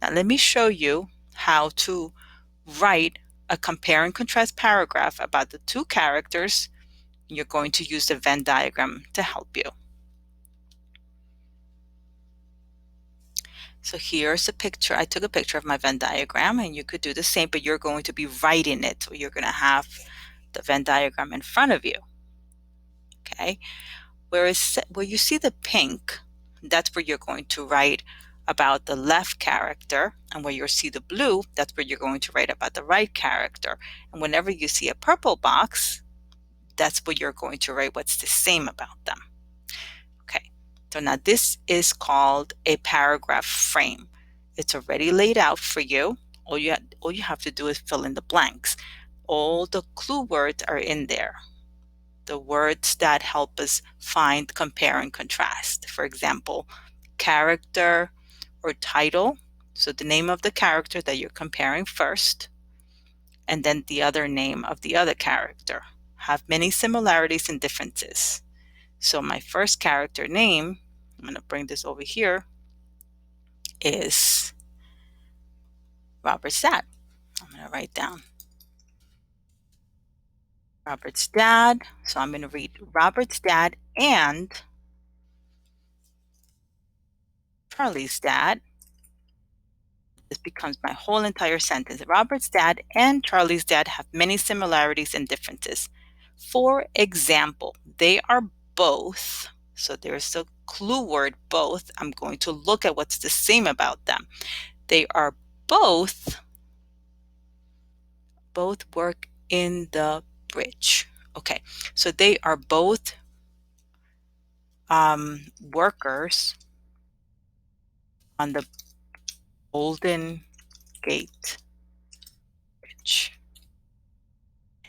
Now let me show you how to write a compare and contrast paragraph about the two characters. You're going to use the Venn diagram to help you. So here's a picture. I took a picture of my Venn diagram, and you could do the same, but you're going to be writing it. So you're going to have the Venn diagram in front of you. Okay. Where you see the pink, that's where you're going to write about the left character, and where you see the blue, that's where you're going to write about the right character. And whenever you see a purple box, that's where you're going to write what's the same about them. Okay, so now this is called a paragraph frame. It's already laid out for you. All you have to do is fill in the blanks. All the clue words are in there. The words that help us find, compare, and contrast. For example, character or title. So the name of the character that you're comparing first, and then the other name of the other character. Have many similarities and differences. So my first character name, I'm going to bring this over here, is Robert's dad. I'm going to write down Robert's dad. So I'm going to read Robert's dad and Charlie's dad. This becomes my whole entire sentence. Robert's dad and Charlie's dad have many similarities and differences. For example, they are both, so there's a clue word, both. I'm going to look at what's the same about them. They are both work in the bridge. Okay, so they are both workers on the Golden Gate Bridge.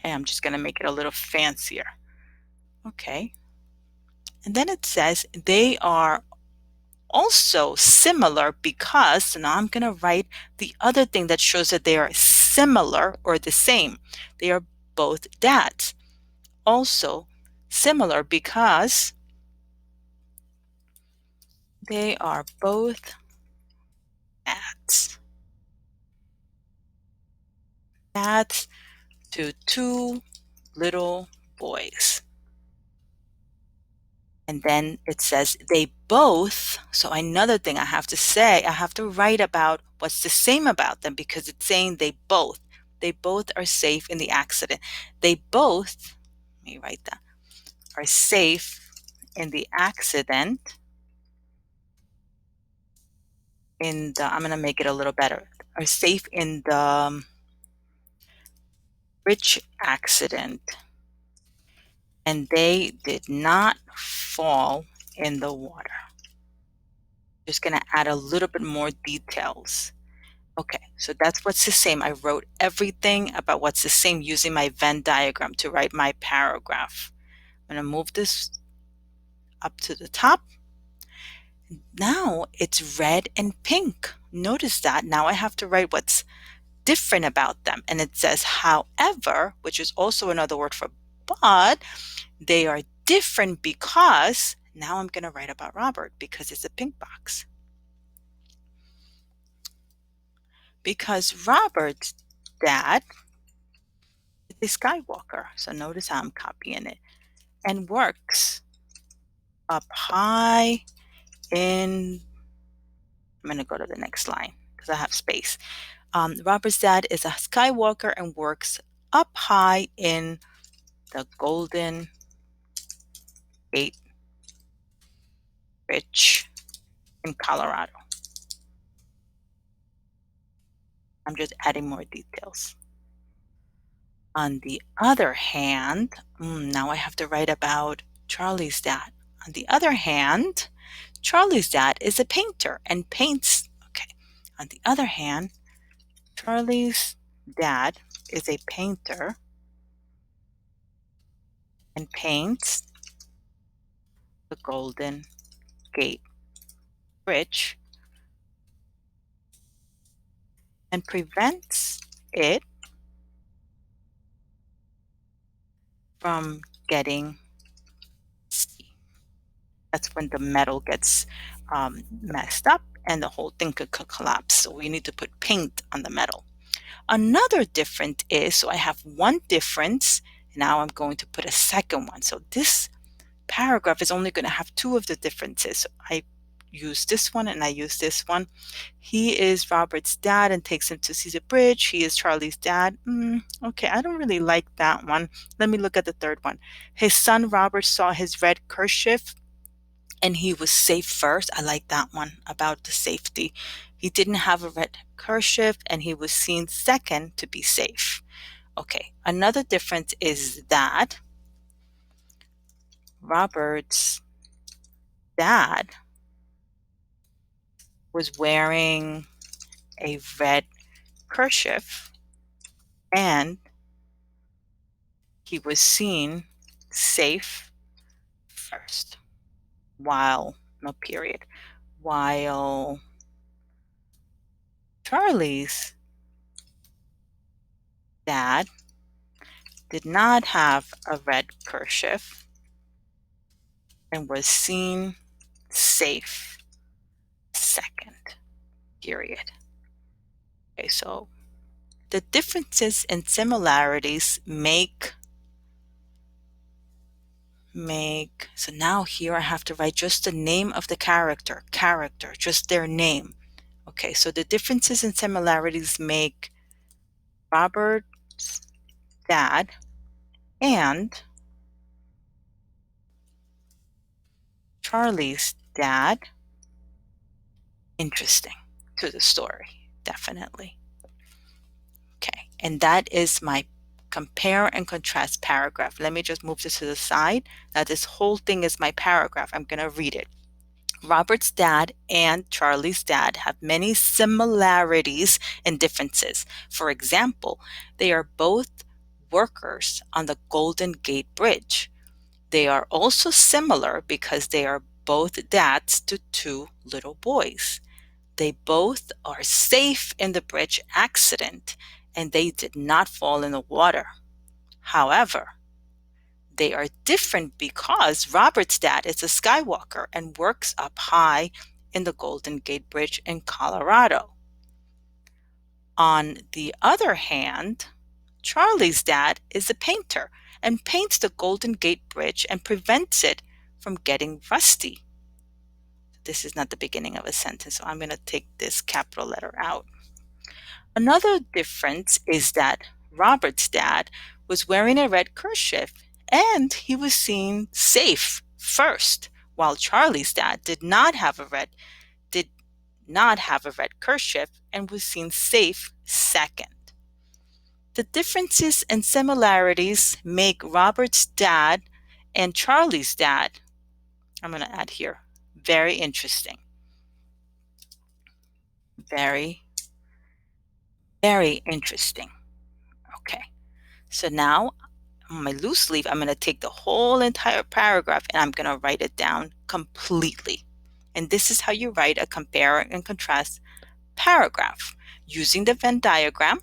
And I'm just going to make it a little fancier. Okay. And then it says they are also similar because, so now I'm going to write the other thing that shows that they are similar or the same. They are both dads. Also similar because they are both dads. Dads to two little boys. And then it says they both, so another thing I have to say, I have to write about what's the same about them because it's saying they both are safe in the accident. They both, let me write that, are safe in the accident I'm going to make it a little better, are safe in the bridge accident, and they did not fall in the water. Just going to add a little bit more details. Okay, so that's what's the same. I wrote everything about what's the same using my Venn diagram to write my paragraph. I'm going to move this up to the top. Now it's red and pink. Notice that. Now I have to write what's different about them. And it says, however, which is also another word for but, they are different because, now I'm going to write about Robert because it's a pink box. Because Robert's dad is a Skywalker. So notice how I'm copying it. And works up high in, I'm going to go to the next line because I have space. Robert's dad is a Skywalker and works up high in the Golden Gate Bridge in Colorado. I'm just adding more details. On the other hand, now I have to write about Charlie's dad. On the other hand, Charlie's dad is a painter and paints. Okay. On the other hand, Charlie's dad is a painter and paints the Golden Gate Bridge and prevents it from getting sticky. That's when the metal gets messed up and the whole thing could collapse. So we need to put paint on the metal. Another difference is, so I have one difference, and now I'm going to put a second one. So this paragraph is only going to have two of the differences. So I use this one and I use this one. He is Robert's dad and takes him to see the bridge. He is Charlie's dad. Okay, I don't really like that one. Let me look at the third one. His son Robert saw his red kerchief and he was safe first. I like that one about the safety. He didn't have a red kerchief and he was seen second to be safe. Okay, another difference is that Robert's dad was wearing a red kerchief and he was seen safe first while, no period, while Charlie's dad did not have a red kerchief and was seen safe second, period. Okay, so the differences and similarities make, so now here I have to write just the name of the character, just their name. Okay, so the differences and similarities make Robert's dad and Charlie's dad interesting to the story, definitely. Okay, and that is my compare and contrast paragraph. Let me just move this to the side. Now this whole thing is my paragraph. I'm going to read it. Robert's dad and Charlie's dad have many similarities and differences. For example, they are both workers on the Golden Gate Bridge. They are also similar because they are both dads to two little boys. They both are safe in the bridge accident and they did not fall in the water. However, they are different because Robert's dad is a skywalker and works up high in the Golden Gate Bridge in Colorado. On the other hand, Charlie's dad is a painter and paints the Golden Gate Bridge and prevents it from getting rusty. This is not the beginning of a sentence, so I'm going to take this capital letter out. Another difference is that Robert's dad was wearing a red kerchief and he was seen safe first, while Charlie's dad did not have a red kerchief and was seen safe second. The differences and similarities make Robert's dad and Charlie's dad, I'm going to add here, very interesting. Very, very interesting. Okay, so now on my loose leaf, I'm going to take the whole entire paragraph and I'm going to write it down completely. And this is how you write a compare and contrast paragraph using the Venn diagram.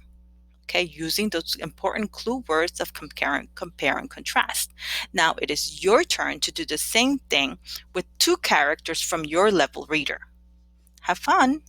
Okay, using those important clue words of compare and contrast. Now it is your turn to do the same thing with two characters from your level reader. Have fun!